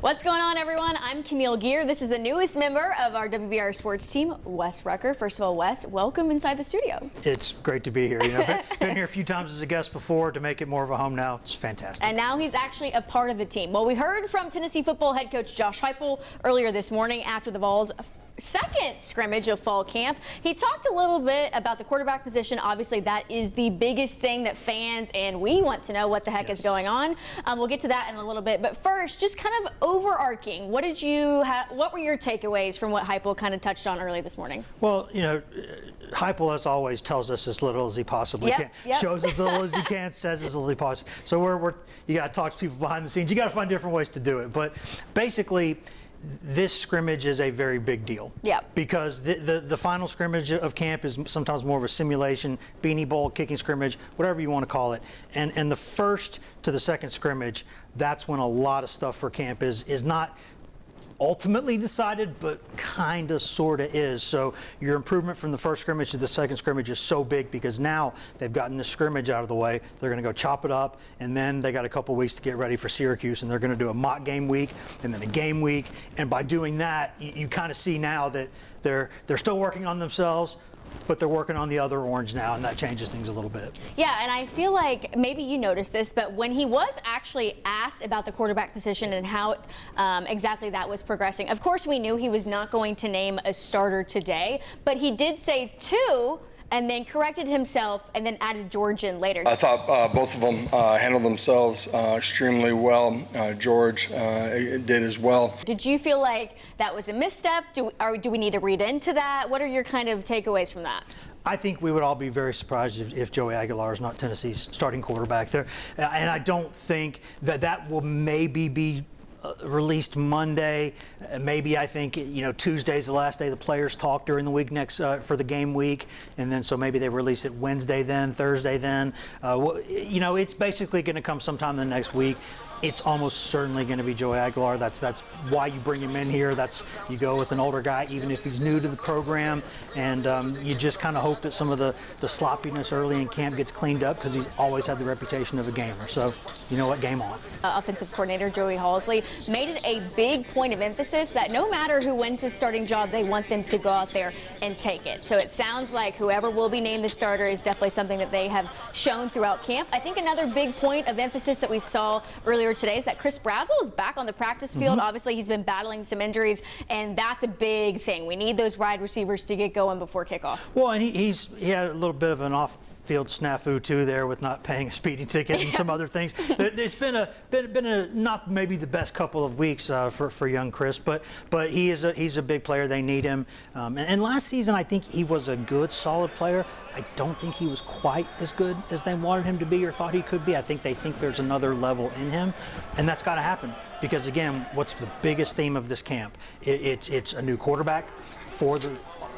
What's going on, everyone? I'm Camille Gear. This is the newest member of our WBIR sports team, Wes Rucker. First of all, Wes, welcome inside the studio. It's great to be here. You know, been here a few times as a guest before. To make it more of a home now, it's fantastic. And now he's actually a part of the team. Well, we heard from Tennessee football head coach Josh Heupel earlier this morning after the Vols' second scrimmage of fall camp. He talked a little bit about the quarterback position. Obviously, that is the biggest thing that fans and we want to know what the heck is going on. We'll get to that in a little bit. But first, just kind of overarching, what were your takeaways from what Heupel kind of touched on early this morning? Well, you know, Heupel, as always, tells us as little as he possibly can. Shows as little as he can, says as little as he possibly. So you got to talk to people behind the scenes. You got to find different ways to do it. But basically, this scrimmage is a very big deal. Yeah. Because the final scrimmage of camp is sometimes more of a simulation, beanie bowl, kicking scrimmage, whatever you want to call it. And the first to the second scrimmage, that's when a lot of stuff for camp is not ultimately decided, but kind of sort of is. So your improvement from the first scrimmage to the second scrimmage is so big because now they've gotten the scrimmage out of the way. They're going to go chop it up, and then they got a couple weeks to get ready for Syracuse, and they're going to do a mock game week and then a game week. And by doing that, you kind of see now that they're still working on themselves, but they're working on the other orange now, and that changes things a little bit. Yeah, and I feel like maybe you noticed this, but when he was actually asked about the quarterback position and how exactly that was progressing, of course we knew he was not going to name a starter today, but he did say two, and then corrected himself and then added George in later. I thought both of them handled themselves extremely well. George did as well. Did you feel like that was a misstep? Do we need to read into that? What are your kind of takeaways from that? I think we would all be very surprised if Joey Aguilar is not Tennessee's starting quarterback there. And I don't think that will maybe be released Monday. Maybe I think, you know, Tuesday's the last day the players talk during the week next for the game week, and then so maybe they release it Wednesday then, Thursday then. You know, it's basically going to come sometime in the next week. It's almost certainly going to be Joey Aguilar. That's why you bring him in here. You go with an older guy, even if he's new to the program, and you just kind of hope that some of the sloppiness early in camp gets cleaned up because he's always had the reputation of a gamer. So, you know what, game on. Offensive coordinator Joey Halsley made it a big point of emphasis that no matter who wins this starting job, they want them to go out there and take it. So it sounds like whoever will be named the starter is definitely something that they have shown throughout camp. I think another big point of emphasis that we saw earlier today is that Chris Brazzell is back on the practice field. Obviously, he's been battling some injuries, and that's a big thing. We need those wide receivers to get going before kickoff. Well, and he had a little bit of an off-field snafu too there with not paying a speeding ticket and some other things. It's been a not maybe the best couple of weeks for young Chris, but he's a big player. They need him. And last season, I think he was a good, solid player. I don't think he was quite as good as they wanted him to be or thought he could be. I think they think there's another level in him, and that's got to happen because, again, what's the biggest theme of this camp? It's a new quarterback. For the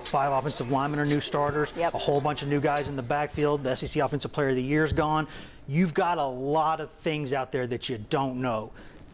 5 offensive linemen are new starters. Yep. A whole bunch of new guys in the backfield. The SEC Offensive Player of the Year is gone. You've got a lot of things out there that you don't know.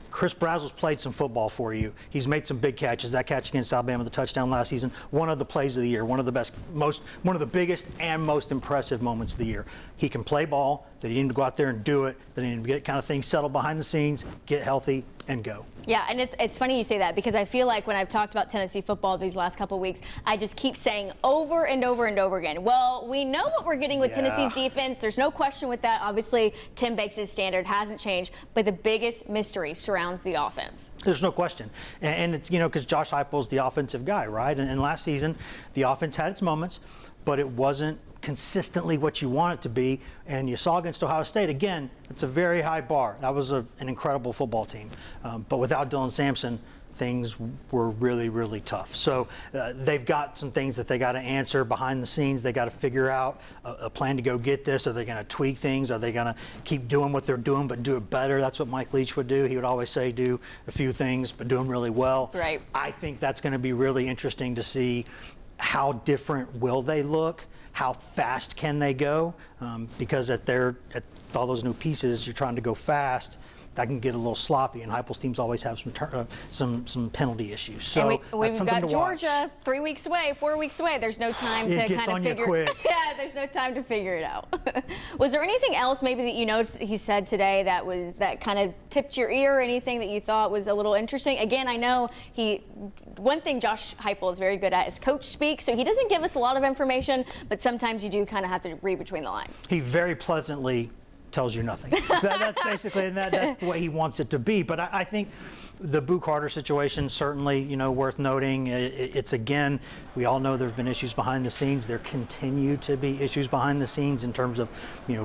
Chris Brazzell's played some football for you. He's made some big catches. That catch against Alabama, the touchdown last season, one of the plays of the year, one of the biggest and most impressive moments of the year. He can play ball. That he needed to go out there and do it. That he needed to get kind of things settled behind the scenes, get healthy, and go. Yeah, and it's funny you say that because I feel like when I've talked about Tennessee football these last couple of weeks, I just keep saying over and over and over again, well, we know what we're getting with Tennessee's defense. There's no question with that. Obviously, Tim Banks' standard hasn't changed, but the biggest mystery surrounds the offense. There's no question. And it's, you know, because Josh Heupel's the offensive guy, right? And last season, the offense had its moments, but it wasn't consistently what you want it to be, and you saw against Ohio State, again, it's a very high bar. That was an incredible football team. But without Dylan Sampson, things were really, really tough. So they've got some things that they got to answer behind the scenes. They got to figure out a plan to go get this. Are they going to tweak things? Are they going to keep doing what they're doing but do it better? That's what Mike Leach would do. He would always say do a few things but do them really well. Right. I think that's going to be really interesting to see how different will they look. How fast can they go? Because at all those new pieces, you're trying to go fast. that can get a little sloppy, and Heupel's teams always have some penalty issues. So and we've got Georgia watch. 3 weeks away, 4 weeks away. There's no time to kind of figure. Yeah, there's no time to figure it out. Was there anything else maybe that you noticed he said today that kind of tipped your ear, or anything that you thought was a little interesting? Again, I know one thing Josh Heupel is very good at is coach speak, so he doesn't give us a lot of information, but sometimes you do kind of have to read between the lines. He very pleasantly tells you nothing. That's basically, and that's the way he wants it to be. But I think the Boo Carter situation, certainly, worth noting. It's, again, we all know there have been issues behind the scenes. There continue to be issues behind the scenes in terms of,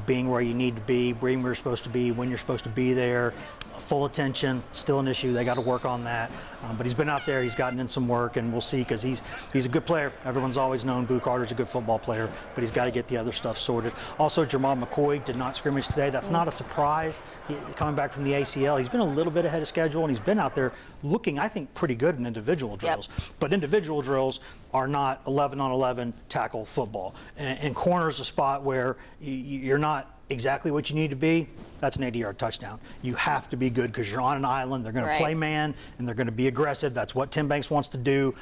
being where you need to be, being where you're supposed to be, when you're supposed to be there. Full attention, still an issue. They got to work on that. But he's been out there. He's gotten in some work, and we'll see, because he's a good player. Everyone's always known Boo Carter's a good football player, but he's got to get the other stuff sorted. Also, Jamal McCoy did not scrimmage today. That's not a surprise. Coming back from the ACL, he's been a little bit ahead of schedule, and he's been out there looking, I think, pretty good in individual drills. Yep. But individual drills are not 11-on-11 tackle football. And corner's a spot where you're not exactly what you need to be. That's an 80-yard touchdown. You have to be good because you're on an island. They're going to play man, and they're going to be aggressive. That's what Tim Banks wants to do.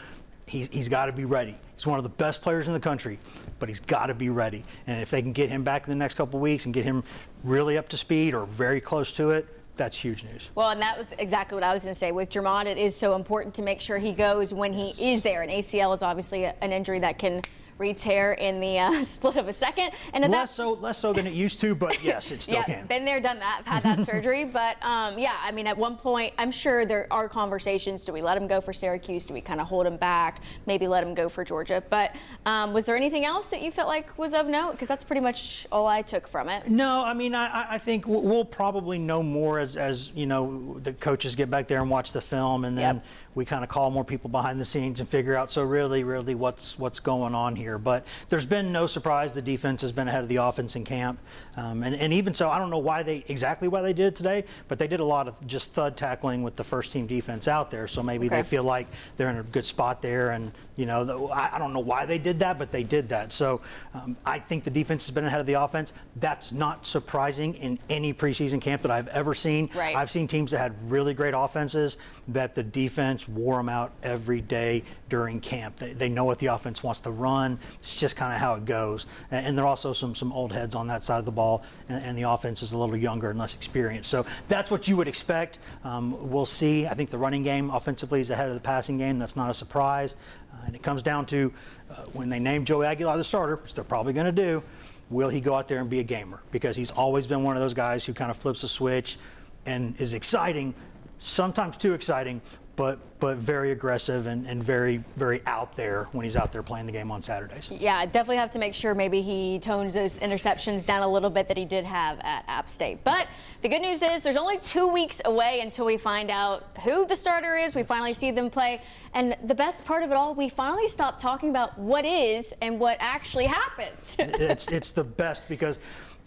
He's got to be ready. He's one of the best players in the country, but he's got to be ready. And if they can get him back in the next couple of weeks and get him really up to speed or very close to it, that's huge news. Well, and that was exactly what I was going to say. With Jermon, it is so important to make sure he goes when he is there. And ACL is obviously an injury that can re-tear in the split of a second. And less so than it used to, but yes, it still can. Been there, done that, had that surgery. But yeah, I mean, at one point, I'm sure there are conversations. Do we let him go for Syracuse? Do we kind of hold him back? Maybe let him go for Georgia? But was there anything else that you felt like was of note? Because that's pretty much all I took from it. No, I mean, I think we'll probably know more as the coaches get back there and watch the film, and then we kind of call more people behind the scenes and figure out, so really what's going on here. But there's been no surprise. The defense has been ahead of the offense in camp. And even so, I don't know exactly why they did it today, but they did a lot of just thud tackling with the first team defense out there. So maybe they feel like they're in a good spot there. And, I don't know why they did that, but they did that. So I think the defense has been ahead of the offense. That's not surprising in any preseason camp that I've ever seen. Right. I've seen teams that had really great offenses that the defense wore them out every day during camp. They know what the offense wants to run. It's just kind of how it goes. And there are also some old heads on that side of the ball, and the offense is a little younger and less experienced. So that's what you would expect. We'll see. I think the running game offensively is ahead of the passing game. That's not a surprise. And it comes down to when they name Joey Aguilar the starter, which they're probably going to do, will he go out there and be a gamer? Because he's always been one of those guys who kind of flips a switch and is exciting, sometimes too exciting, but very aggressive and very, very out there when he's out there playing the game on Saturdays. Yeah, definitely have to make sure maybe he tones those interceptions down a little bit that he did have at App State. But the good news is there's only 2 weeks away until we find out who the starter is. We finally see them play. And the best part of it all, we finally stop talking about what is and what actually happens. It's the best because,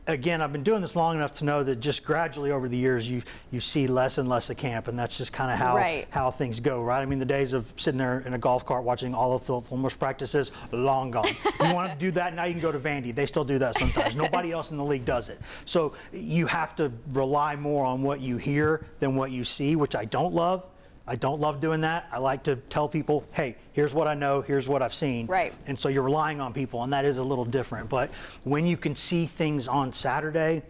again, I've been doing this long enough to know that just gradually over the years you see less and less of camp, and that's just kind of how things go, right? I mean, the days of sitting there in a golf cart watching all of Philip Fulmer's practices, long gone. You want to do that, now you can go to Vandy. They still do that sometimes. Nobody else in the league does it. So you have to rely more on what you hear than what you see, which I don't love. I don't love doing that. I like to tell people, hey, here's what I know, here's what I've seen. Right. And so you're relying on people, and that is a little different. But when you can see things on Saturday,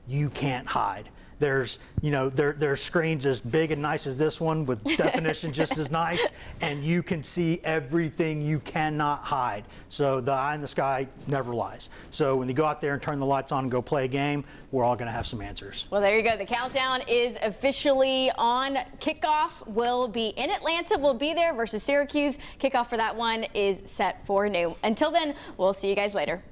you can't hide. There's, there's screens as big and nice as this one with definition just as nice, and you can see everything you cannot hide. So the eye in the sky never lies. So when you go out there and turn the lights on and go play a game, we're all going to have some answers. Well, there you go. The countdown is officially on. Kickoff will be in Atlanta. We'll be there versus Syracuse. Kickoff for that one is set for noon. Until then, we'll see you guys later.